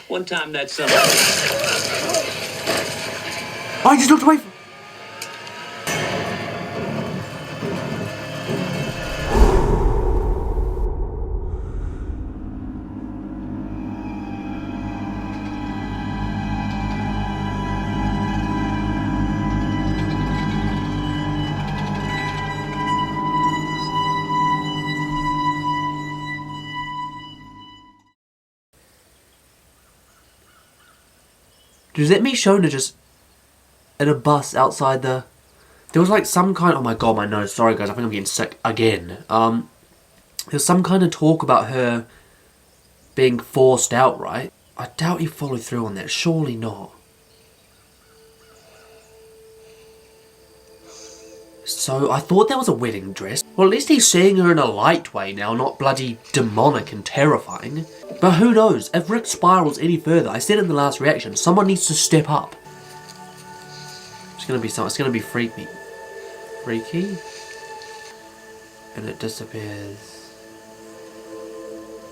One time that summer. I just looked away from... Does that mean Shona just in a bus outside the... There was like some kind... Oh my god, my nose. Sorry guys, I think I'm getting sick again. There's some kind of talk about her being forced out, right? I doubt he followed through on that. Surely not. So, I thought that was a wedding dress. Well, at least he's seeing her in a light way now, not bloody demonic and terrifying. But who knows? If Rick spirals any further, I said in the last reaction, someone needs to step up. It's gonna be freaky. Freaky? And it disappears.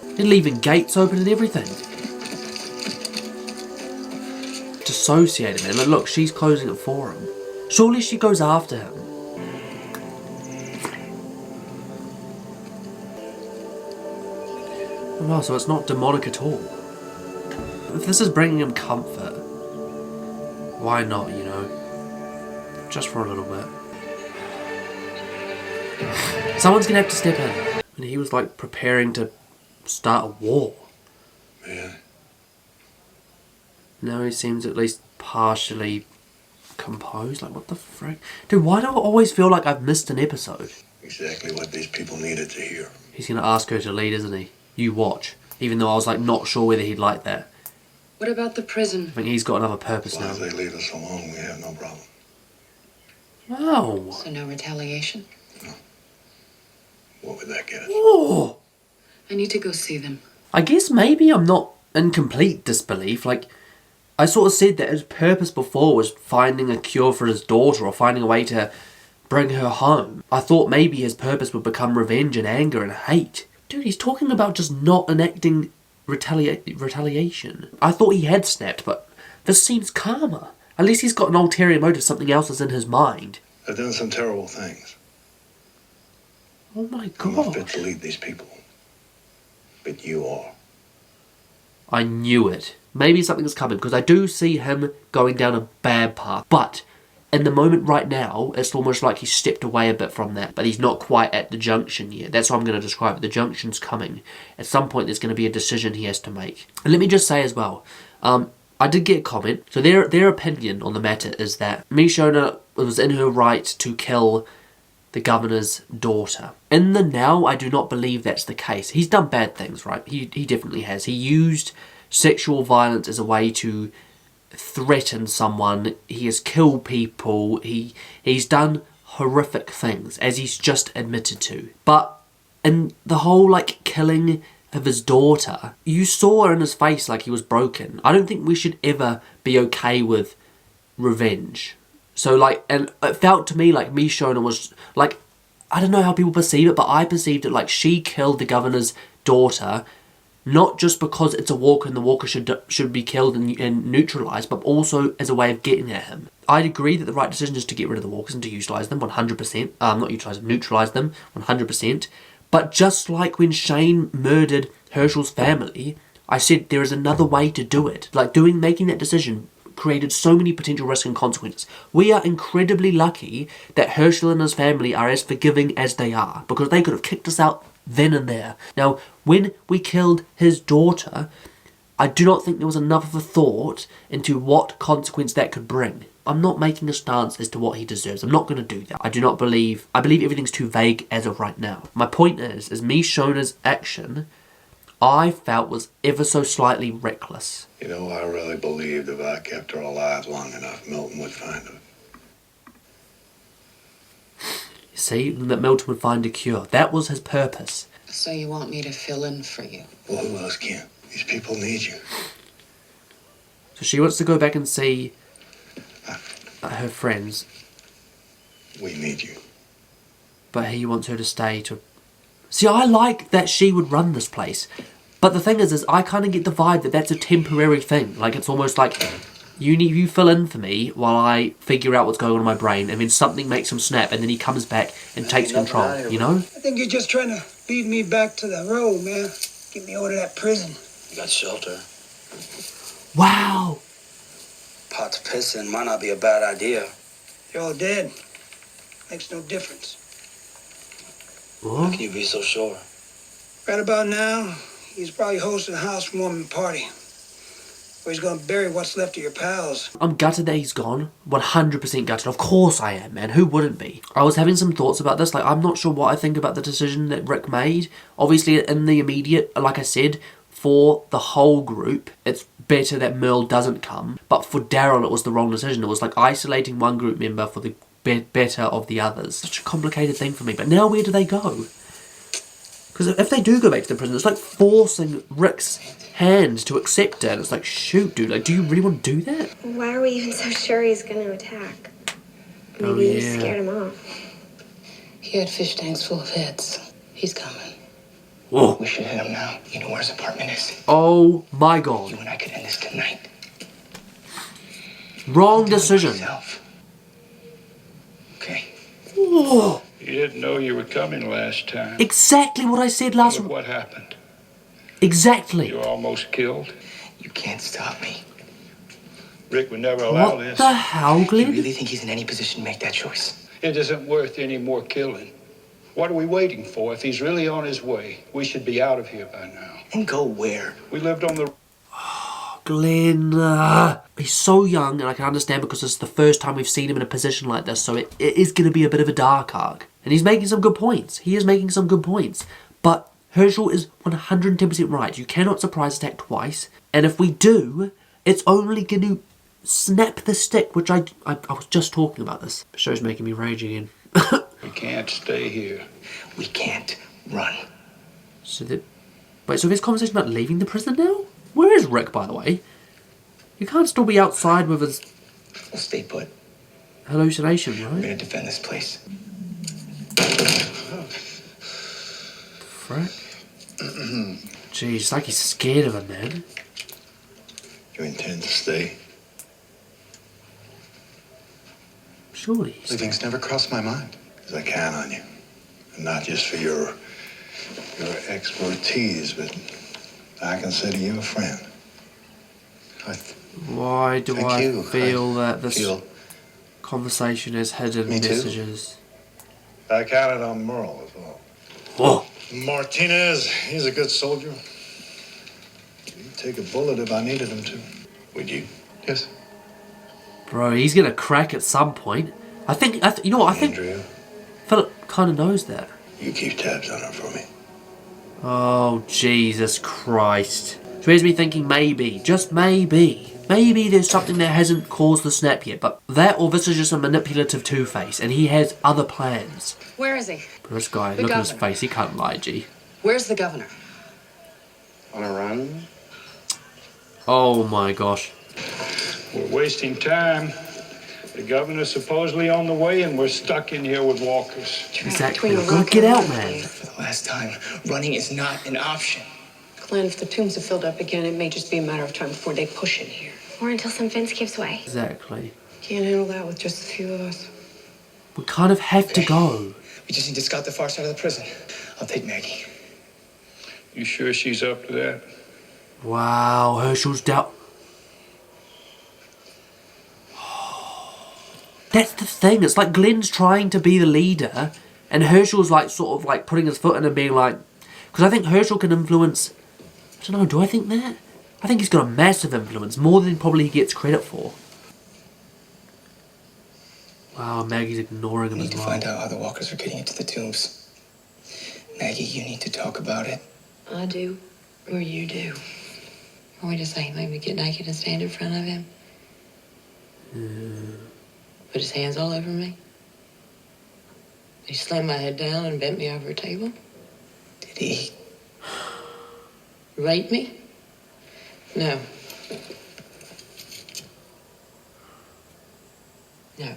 They're leaving gates open and everything. Dissociated, man. Look, she's closing it for him. Surely she goes after him. Oh no, so it's not demonic at all. If this is bringing him comfort, why not, you know? Just for a little bit. Someone's gonna have to step in. And he was like preparing to start a war. Man. Now he seems at least partially composed. Like, what the frick? Dude, why do I always feel like I've missed an episode? Exactly what these people needed to hear. He's gonna ask her to lead, isn't he? You watch. Even though I was like not sure whether he'd like that. What about the prison? I think he's got another purpose now. As long as they leave us alone, we have no problem. Wow. So no retaliation? No. What would that get us? Oh. I need to go see them. I guess maybe I'm not in complete disbelief. Like, I sort of said that his purpose before was finding a cure for his daughter or finding a way to bring her home. I thought maybe his purpose would become revenge and anger and hate. Dude, he's talking about just not enacting retaliation. I thought he had snapped, but this seems calmer. At least he's got an ulterior motive, something else is in his mind. I've done some terrible things. Oh my I'm not fit god. to lead these people. But you are. I knew it. Maybe something's coming, because I do see him going down a bad path. But in the moment right now, it's almost like he's stepped away a bit from that. But he's not quite at the junction yet. That's how I'm going to describe it. The junction's coming. At some point, there's going to be a decision he has to make. And let me just say as well, I did get a comment. So their opinion on the matter is that Michonne was in her right to kill the governor's daughter. In the now, I do not believe that's the case. He's done bad things, right? He definitely has. He used sexual violence as a way to threaten someone. He has killed people. He's done horrific things, as he's just admitted to. But in the whole, like, killing of his daughter, you saw in his face like he was broken. I don't think we should ever be okay with revenge. So, like, and it felt to me like Michonne was, like, I don't know how people perceive it, but I perceived it like she killed the governor's daughter, not just because it's a walker and the walker should be killed and neutralised, but also as a way of getting at him. I'd agree that the right decision is to get rid of the walkers and to utilise them 100%. Not utilise them, neutralise them 100%. But just like when Shane murdered Herschel's family, I said there is another way to do it. Like, making that decision created so many potential risks and consequences. We are incredibly lucky that Herschel and his family are as forgiving as they are, because they could have kicked us out then and there. Now, when we killed his daughter, I do not think there was enough of a thought into what consequence that could bring. I'm not making a stance as to what he deserves. I'm not going to do that. I believe everything's too vague as of right now. My point is Michonne's action, I felt, was ever so slightly reckless. You know, I really believed if I kept her alive long enough, Milton would find her. See, that Milton would find a cure. That was his purpose. So you want me to fill in for you? Well, who else can? These people need you. So she wants to go back and see her friends. We need you. But he wants her to stay to... See, I like that she would run this place. But the thing is I kind of get the vibe that that's a temporary thing. Like, it's almost like, you fill in for me while I figure out what's going on in my brain, and then something makes him snap, and then he comes back and takes control, you know? I think you're just trying to lead me back to the road, man. Get me over to that prison. You got shelter. Wow! Pot's pissing might not be a bad idea. You're all dead. Makes no difference. How can you be so sure? Right about now, he's probably hosting a housewarming party where he's gonna bury what's left of your pals. I'm gutted that he's gone. 100% gutted. Of course I am, man. Who wouldn't be? I was having some thoughts about this. Like, I'm not sure what I think about the decision that Rick made. Obviously, in the immediate, like I said, for the whole group, it's better that Merle doesn't come. But for Daryl, it was the wrong decision. It was like isolating one group member for the better of the others. Such a complicated thing for me. But now where do they go? Because if they do go back to the prison, it's like forcing Rick's hand to accept it. It's like, shoot, dude, like, do you really want to do that? Why are we even so sure he's going to attack? Maybe he scared him off. He had fish tanks full of heads. He's coming. Whoa. We should hit him now. You know where his apartment is. Oh my god. You and I could end this tonight. Wrong decision. Okay. Whoa. You didn't know you were coming last time. Exactly what I said last Look week. what happened. Exactly. You were almost killed. You can't stop me. Rick would never allow What this. the hell, You Glenn? really think he's in any position to make that choice? It isn't worth any more killing. What are we waiting for? If he's really on his way, we should be out of here by now. And go where? We lived on the... Glenn, he's so young, and I can understand because it's the first time we've seen him in a position like this, so it is going to be a bit of a dark arc. And he's making some good points. He is making some good points. But Herschel is 110% right. You cannot surprise attack twice. And if we do, it's only going to snap the stick, which I was just talking about this. The show's making me rage again. We can't stay here. We can't run. So this conversation about leaving the prison now? Where is Rick, by the way? You can't still be outside with his We'll stay put. hallucination, We're right? gonna defend this place. Frick. Jeez, it's like he's scared of him, man. You intend to stay? Surely. Leaving's never crossed my mind. Because I count on you. And not just for your expertise, but I consider you a friend. Why do Thank I you. feel that this Feel conversation has hidden Me too. messages? I counted on Merle as well. Whoa! Martinez, he's a good soldier. He'd take a bullet if I needed him to. Would you? Yes. Bro, he's gonna crack at some point. I think you know what? I think Andrea, Philip kind of knows that. you keep tabs on her for me. Oh, Jesus Christ. So here's me thinking maybe, just maybe there's something that hasn't caused the snap yet, but that or this is just a manipulative Two-Face and he has other plans. Where is he? But this guy, The look at his governor. face, he can't lie, G. Where's the governor? On a run? Oh my gosh. We're wasting time. The governor's supposedly on the way, and we're stuck in here with walkers. Exactly. Between a Go rock get and a out, hard man. place. For the last time, running is not an option. Glenn, if the tombs have filled up again, it may just be a matter of time before they push in here. Or until some fence gives way. Exactly. Can't handle that with just a few of us. We kind of have to go. We just need to scout the far side of the prison. I'll take Maggie. You sure she's up to that? Wow, Herschel's doubt. That's the thing. It's like Glenn's trying to be the leader, and Herschel's like sort of like putting his foot in and being like, because I think Herschel can influence. I don't know. Do I think that? I think he's got a massive influence, more than probably he gets credit for. Wow, Maggie's ignoring him We as need to well. find out how the walkers are getting into the tombs. Maggie, you need to talk about it. I do, or you do. Or we just like maybe get naked and stand in front of him. Put his hands all over me. He slammed my head down and bent me over a table. Did he? Rape me? No. No.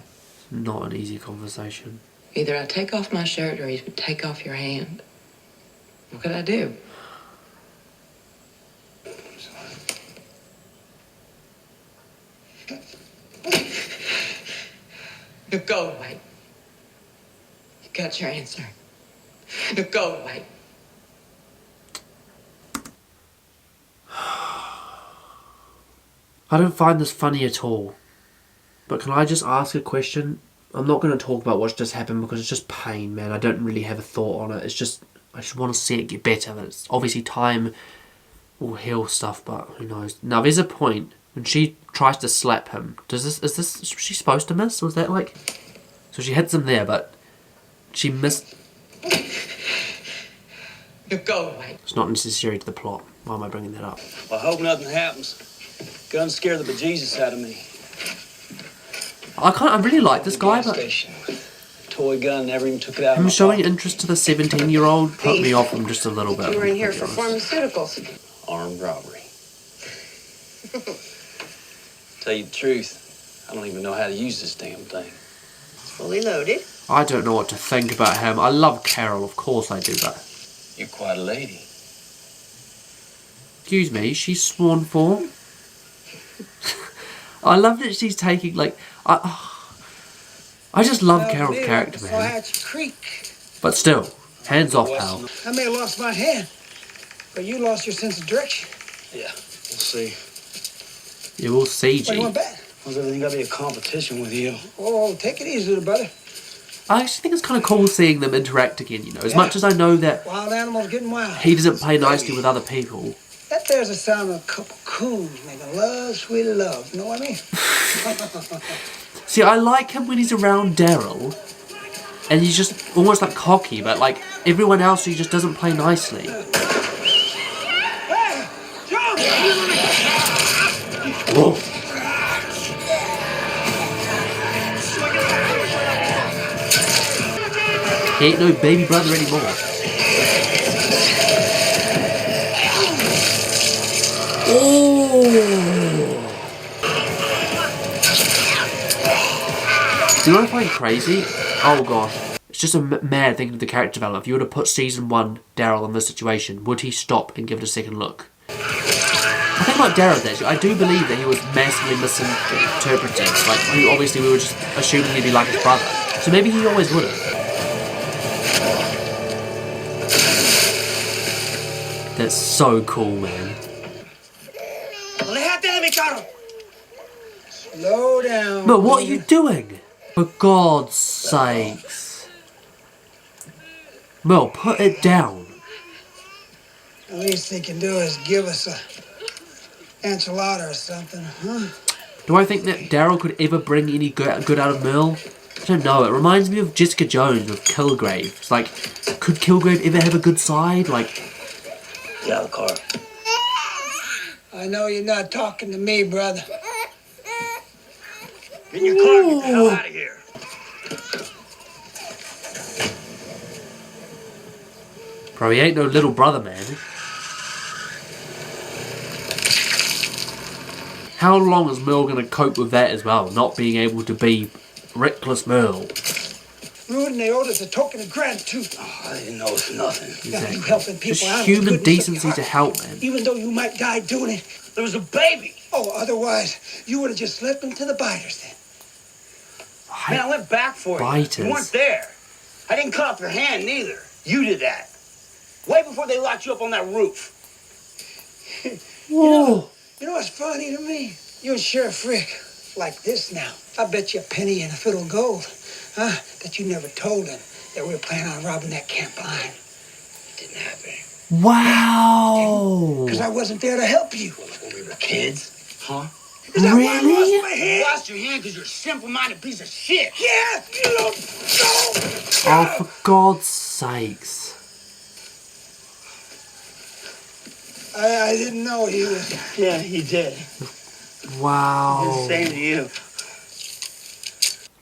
Not an easy conversation. Either I take off my shirt or he would take off your hand. What could I do? Now go away. You got your answer. Now go away. I don't find this funny at all. But can I just ask a question? I'm not going to talk about what's just happened because it's just pain, man. I don't really have a thought on it. It's just, I just want to see it get better. It's obviously time will heal stuff, but who knows. Now, there's a point when she tries to slap him. Is she supposed to miss? Was that like... So she hits him there, but she missed... Now go away. It's not necessary to the plot. Why am I bringing that up? Well, I hope nothing happens. Guns scare the bejesus out of me. I really like this guy, but... Toy gun, never even took it out. Him showing interest to the 17-year-old put me off him just a little bit. You were in here for pharmaceuticals. Armed robbery. Tell you the truth, I don't even know how to use this damn thing. It's fully loaded. I don't know what to think about him. I love Carol, of course I do, but... You're quite a lady. Excuse me, she's sworn for. I love that she's taking, like... I just love Carol's character, man. Creek. But still, hands off, pal. I may have lost my hand, but you lost your sense of direction. Yeah, we'll see. You will see, Why you G. want back? How's everything got to be a competition with you? Oh, take it easy, little brother. I actually think it's kind of cool seeing them interact again, you know. As much as I know that Wild animals getting wild. he doesn't play nicely with other people. That there's the sound of a couple coons making love, sweet love. You know what I mean? See, I like him when he's around Daryl. And he's just almost like cocky, but like everyone else he just doesn't play nicely. Hey, jump! Whoa. He ain't no baby brother anymore. Oh! Do you know what I find crazy? Oh gosh. It's just a mad thing of the character development. If you were to put season 1 Daryl in this situation, would he stop and give it a second look? I think about Daryl actually. I do believe that he was massively misinterpreted. Like, obviously we were just assuming he'd be like his brother. So maybe he always would have. That's so cool, man. Slow down. But what are you doing? For God's sakes. Merle, put it down. The least they can do is give us a enchilada or something, huh? Do I think that Daryl could ever bring any good out of Merle? I don't know. It reminds me of Jessica Jones with Kilgrave. It's like, could Kilgrave ever have a good side? Like... Get out of the car. I know you're not talking to me, brother. Get in your car and get the hell out of here. Bro, he ain't no little brother, man. How long is Merle going to cope with that as well? Not being able to be reckless Merle. Ruin the oldest a token of gratitude. Oh, I didn't know it was nothing. Yeah, you helping people Just out. human with the goodness of decency your to heart. help, man. Even though you might die doing it. There was a baby. Oh, otherwise, you would have just slipped into the biters then. Man, I went back for you. Biters. You weren't there. I didn't cut off your hand, neither. You did that. Way before they locked you up on that roof. Whoa. You know what's funny to me? You and Sheriff Frick, like this now. I bet you a penny and a fiddle of gold, huh? That you never told him that we were planning on robbing that camp line. It didn't happen. Wow. Because I wasn't there to help you. When we were kids, huh? Is that why I Really? lost my You hand? lost your hand because you're a simple-minded piece of shit. Yeah, you don't know. Oh, for God's sakes. I didn't know he was. Yeah, he did. Wow. Same to you.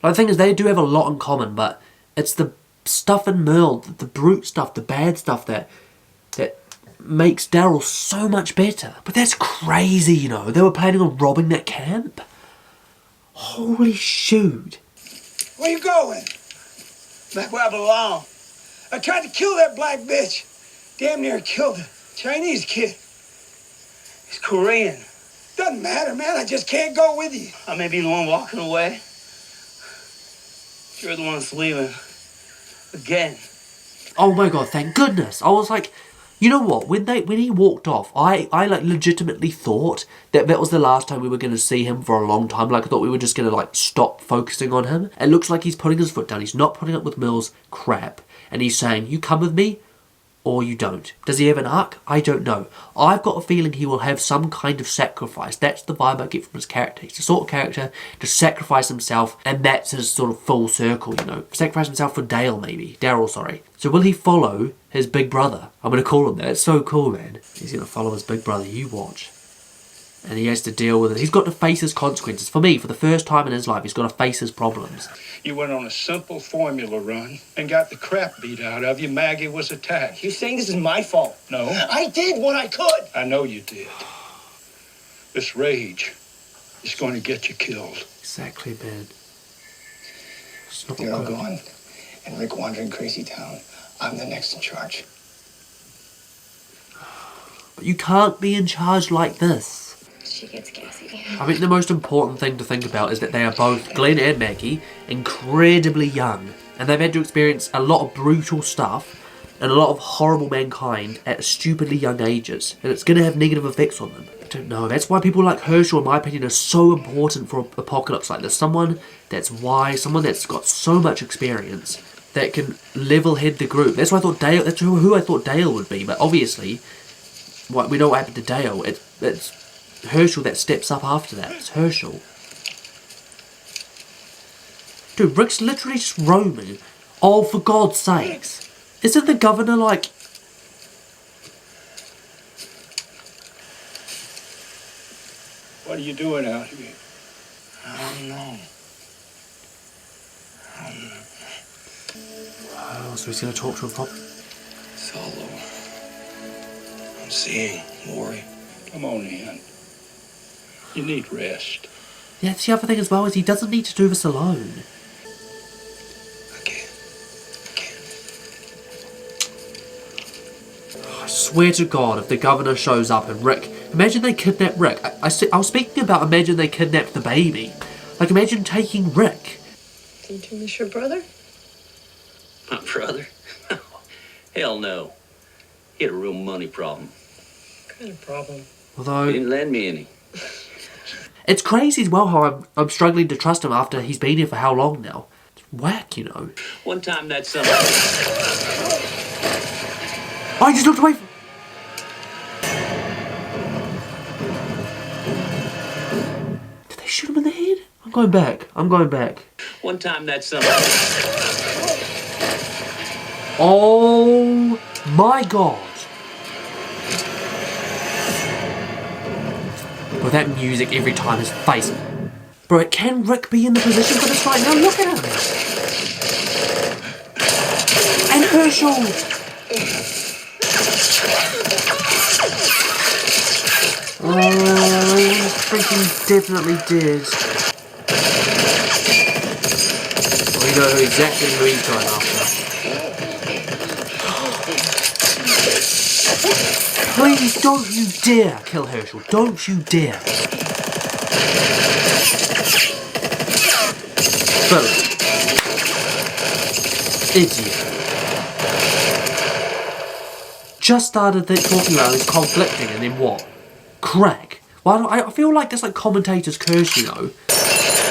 The thing is, they do have a lot in common, but it's the stuff in Merle, the brute stuff, the bad stuff that makes Daryl so much better. But that's crazy, you know. They were planning on robbing that camp. Holy shoot. Where you going? Back where I belong. I tried to kill that black bitch. Damn near killed a Chinese kid. He's Korean. Doesn't matter, man. I just can't go with you. I may be the one walking away. You're the one that's leaving. Again. Oh my god, thank goodness. I was like, you know what? When he walked off, I like legitimately thought that was the last time we were going to see him for a long time. Like, I thought we were just going to like stop focusing on him. It looks like he's putting his foot down. He's not putting up with Merle's crap. And he's saying, you come with me or you don't. Does he have an arc? I don't know. I've got a feeling he will have some kind of sacrifice. That's the vibe I get from his character. He's the sort of character to sacrifice himself, and that's his sort of full circle, you know. Sacrifice himself for Daryl, sorry. So will he follow his big brother? I'm going to call him that. It's so cool, man. He's going to follow his big brother. You watch. And he has to deal with it. He's got to face his consequences. For me, for the first time in his life, he's got to face his problems. You went on a simple formula run and got the crap beat out of you. Maggie was attacked. You're saying this is my fault? No. I did what I could. I know you did. This rage is going to get you killed. Exactly, man. It's not Daryl good. gone and Rick wandering crazy town. I'm the next in charge. But you can't be in charge like this. She gets gassy. I think the most important thing to think about is that they are both, Glenn and Maggie, incredibly young. And they've had to experience a lot of brutal stuff and a lot of horrible mankind at stupidly young ages. And it's going to have negative effects on them. I don't know. That's why people like Herschel, in my opinion, are so important for an apocalypse like this. Someone that's wise, someone that's got so much experience that can level head the group. That's why I thought Dale, that's who I thought Dale would be. But obviously, we know what happened to Dale. It's Herschel that steps up after that. It's Herschel. Dude, Rick's literally just roaming. Oh, for God's sakes. Isn't the governor like... What are you doing out here? I don't know. Oh, so he's going to talk to him properly. It's all over. I'm seeing Maury. Come on in. You need rest. Yeah, that's the other thing as well, is he doesn't need to do this alone. I can't. I swear to God, if the governor shows up and Rick... Imagine they kidnap Rick. I was speaking about imagine they kidnapped the baby. Like, imagine taking Rick. Did you miss your brother? My brother? Hell no. He had a real money problem. What kind of problem? Although... He didn't lend me any. It's crazy as well how I'm struggling to trust him after he's been here for how long now. It's whack, you know. One time that summer. Oh, he just looked away from... Did they shoot him in the head? I'm going back. One time that summer. Oh my God. With that music every time, his face. Bro, can Rick be in the position for this right now? Look at him. And Herschel. Oh, he's freaking definitely dead. We know exactly who he's going after. Please, don't you dare kill Herschel. Don't you dare. Boom. Idiot. Just started talking about this conflicting and then what? Crack. Well, I feel like there's like commentator's curse, you know.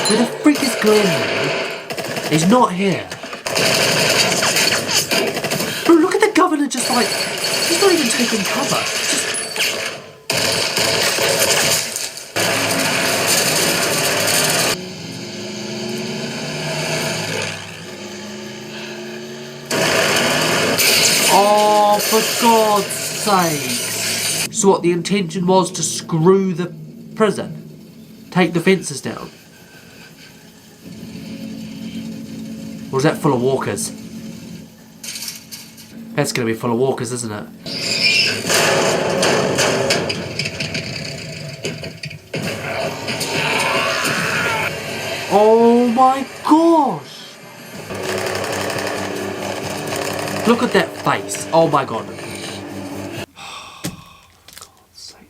Where the freak is Glenn, man? He's not here. Bro, look at the governor just like... He's not even taking cover. Oh, for God's sake. So what, the intention was to screw the prison? Take the fences down? Or is that full of walkers? That's going to be full of walkers, isn't it? Oh my gosh! Look at that face. Oh my God. God's sake.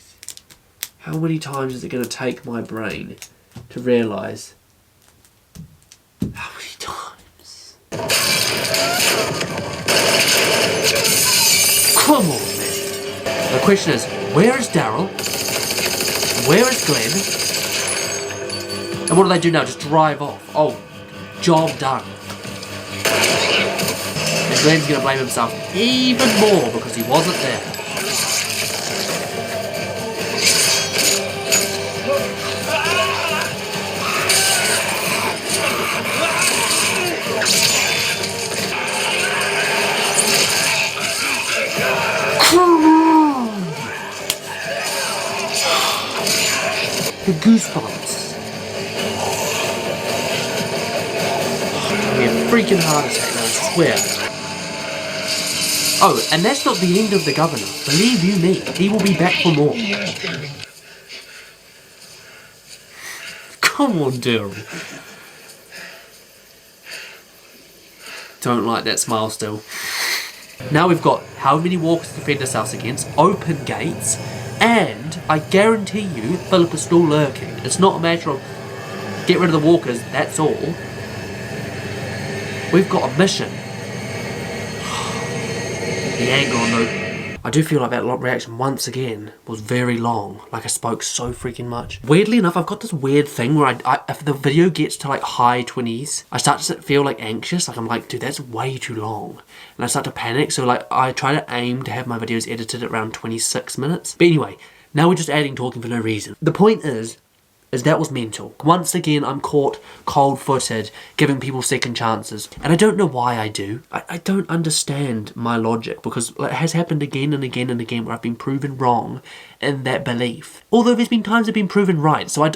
How How many times is it going to take my brain to realise? How many times? Come on, man. The question is, where is Daryl? Where is Glenn? And what do they do now? Just drive off. Oh, job done. And Glenn's going to blame himself even more because he wasn't there. The goosebumps. Give me a freaking heart attack, I swear. Oh, and that's not the end of the governor. Believe you me, he will be back for more. Come on, Daryl. Don't like that smile still. Now we've got how many walkers to defend ourselves against, open gates, and I guarantee you Philip is still lurking. It's not a matter of get rid of the walkers, that's all. We've got a mission. The anger on the... I do feel like that reaction once again was very long. Like I spoke so freaking much. Weirdly enough, I've got this weird thing where if the video gets to like high 20s, I start to feel like anxious. Like I'm like, dude, that's way too long. And I start to panic. So like I try to aim to have my videos edited at around 26 minutes. But anyway, now we're just adding talking for no reason. The point is that was mental. Once again, I'm caught cold-footed, giving people second chances. And I don't know why I do. I don't understand my logic, because it has happened again and again and again where I've been proven wrong in that belief. Although there's been times I've been proven right, so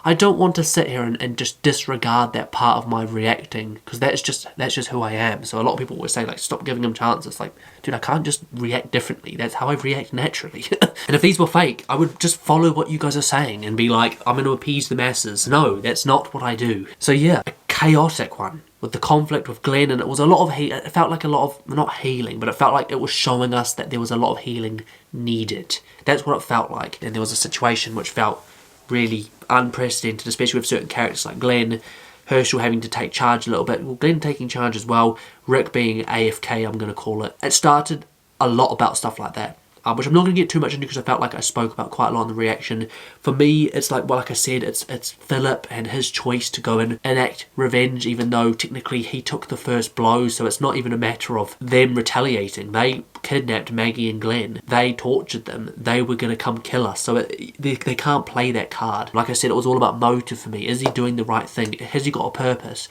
I don't want to sit here and just disregard that part of my reacting, because that's just who I am. So a lot of people always say, like, stop giving them chances. Like, dude, I can't just react differently. That's how I react naturally. And if these were fake, I would just follow what you guys are saying and be like, I'm going to appease the masses. No, that's not what I do. So yeah, a chaotic one with the conflict with Glenn, and it was a lot of it felt like a lot of, not healing, but it felt like it was showing us that there was a lot of healing needed. That's what it felt like. And there was a situation which felt really unprecedented, especially with certain characters like Glenn, Herschel having to take charge a little bit, well, Glenn taking charge as well, Rick being AFK, I'm going to call it. It started a lot about stuff like that. Which I'm not going to get too much into because I felt like I spoke about quite a lot in the reaction. For me, it's like, well, like I said, it's Philip and his choice to go and enact revenge, even though technically he took the first blow, so it's not even a matter of them retaliating. They kidnapped Maggie and Glenn. They tortured them. They were going to come kill us, so they can't play that card. Like I said, it was all about motive for me. Is he doing the right thing? Has he got a purpose?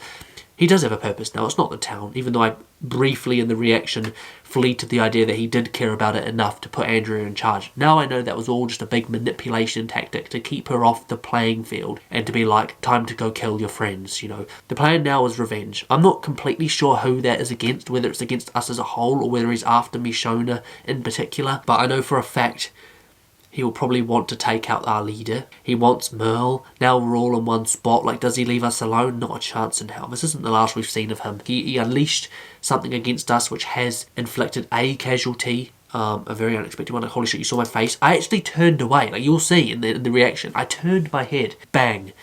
He does have a purpose now. It's not the town, even though I briefly in the reaction fleeted to the idea that he did care about it enough to put Andrea in charge. Now I know that was all just a big manipulation tactic to keep her off the playing field and to be like, time to go kill your friends, you know. The plan now is revenge. I'm not completely sure who that is against, whether it's against us as a whole or whether he's after Michonne in particular, but I know for a fact he will probably want to take out our leader. He wants Merle. Now we're all in one spot. Like, does he leave us alone? Not a chance in hell. This isn't the last we've seen of him. He unleashed something against us which has inflicted a casualty. A very unexpected one. Like, holy shit, you saw my face. I actually turned away. Like, you'll see in the reaction. I turned my head. Bang.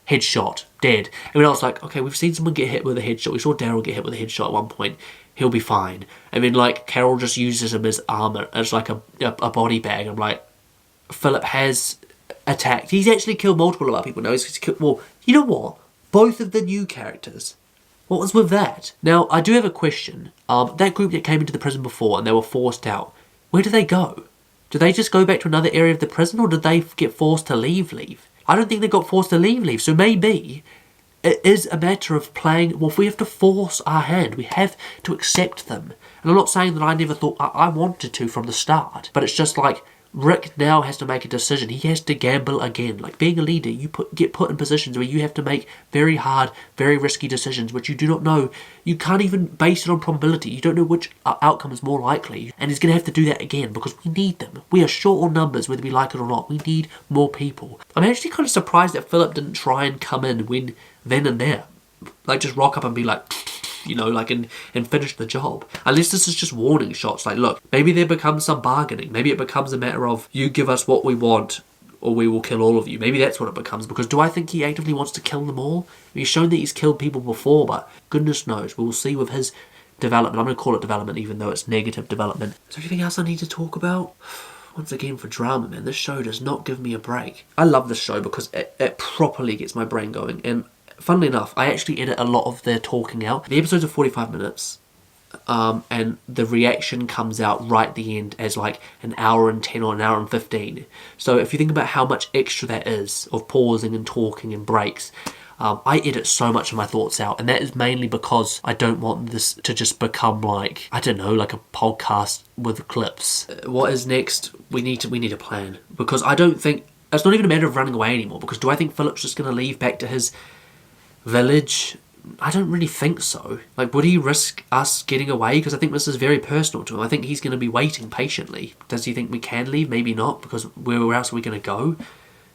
Headshot. Dead. And when I was like, okay, we've seen someone get hit with a headshot. We saw Daryl get hit with a headshot at one point. He'll be fine. And then, like, Carol just uses him as armour. As, like, a body bag. I'm like, Philip has attacked. He's actually killed multiple of our people now. He's killed, well, you know what? Both of the new characters. What was with that? Now, I do have a question. That group that came into the prison before and they were forced out, where do they go? Do they just go back to another area of the prison, or did they get forced to leave? I don't think they got forced to leave. So maybe it is a matter of playing, well, if we have to force our hand, we have to accept them. And I'm not saying that I never thought I wanted to from the start, but it's just like, Rick now has to make a decision. He has to gamble again. Like, being a leader, you get put in positions where you have to make very hard, very risky decisions, which you do not know. You can't even base it on probability. You don't know which outcome is more likely. And he's going to have to do that again because we need them. We are short on numbers, whether we like it or not. We need more people. I'm actually kind of surprised that Philip didn't try and come in when then and there. Like, just rock up and be like, you know, like, and finish the job. Unless this is just warning shots, like, look, maybe there becomes some bargaining. Maybe it becomes a matter of, you give us what we want, or we will kill all of you. Maybe that's what it becomes, because do I think he actively wants to kill them all? I mean, he's shown that he's killed people before, but goodness knows, we will see with his development. I'm going to call it development even though it's negative development. Is there anything else I need to talk about? Once again, for drama, man, this show does not give me a break. I love this show because it properly gets my brain going, and funnily enough, I actually edit a lot of their talking out. The episodes are 45 minutes. And the reaction comes out right at the end as like an hour and 10 or an hour and 15. So if you think about how much extra that is of pausing and talking and breaks, I edit so much of my thoughts out, and that is mainly because I don't want this to just become like, I don't know, like a podcast with clips. What is next? We need a plan, because I don't think it's not even a matter of running away anymore. Because do I think Philip's just going to leave back to his village? I don't really think so. Like, would he risk us getting away? Because I think this is very personal to him. I think he's going to be waiting patiently. Does he think we can leave? Maybe not, because where else are we going to go?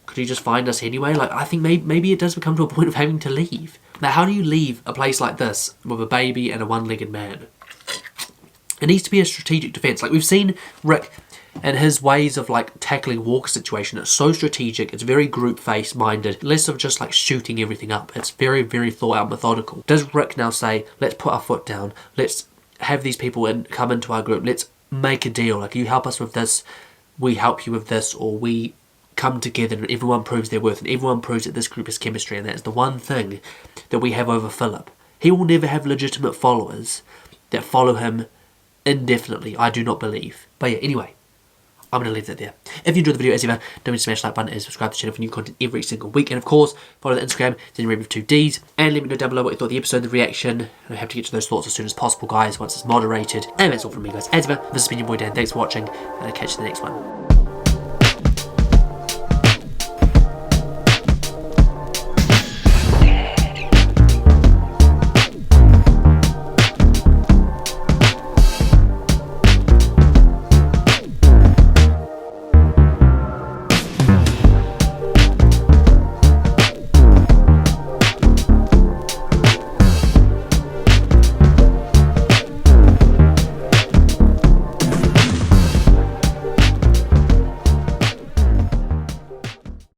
Could he just find us anyway? Like, I think maybe it does become to a point of having to leave. Now, how do you leave a place like this with a baby and a one-legged man? It needs to be a strategic defence. Like, we've seen Rick and his ways of like tackling Walker's situation. It's so strategic, it's very group face minded, less of just like shooting everything up. It's very, very thought out, methodical. Does Rick now say, let's put our foot down, let's have these people come into our group, let's make a deal, like you help us with this, we help you with this, or we come together and everyone proves their worth and everyone proves that this group is chemistry? And that's the one thing that we have over Philip. He will never have legitimate followers that follow him indefinitely, I do not believe. But yeah, anyway, I'm going to leave that there. If you enjoyed the video, as ever, don't forget to smash the like button and subscribe to the channel for new content every single week. And of course, follow the Instagram, January with 2 Ds. And let me know down below what you thought of the episode, the reaction. And I have to get to those thoughts as soon as possible, guys, once it's moderated. And that's all from me, guys. As ever, this has been your boy Dan. Thanks for watching, and I'll catch you in the next one.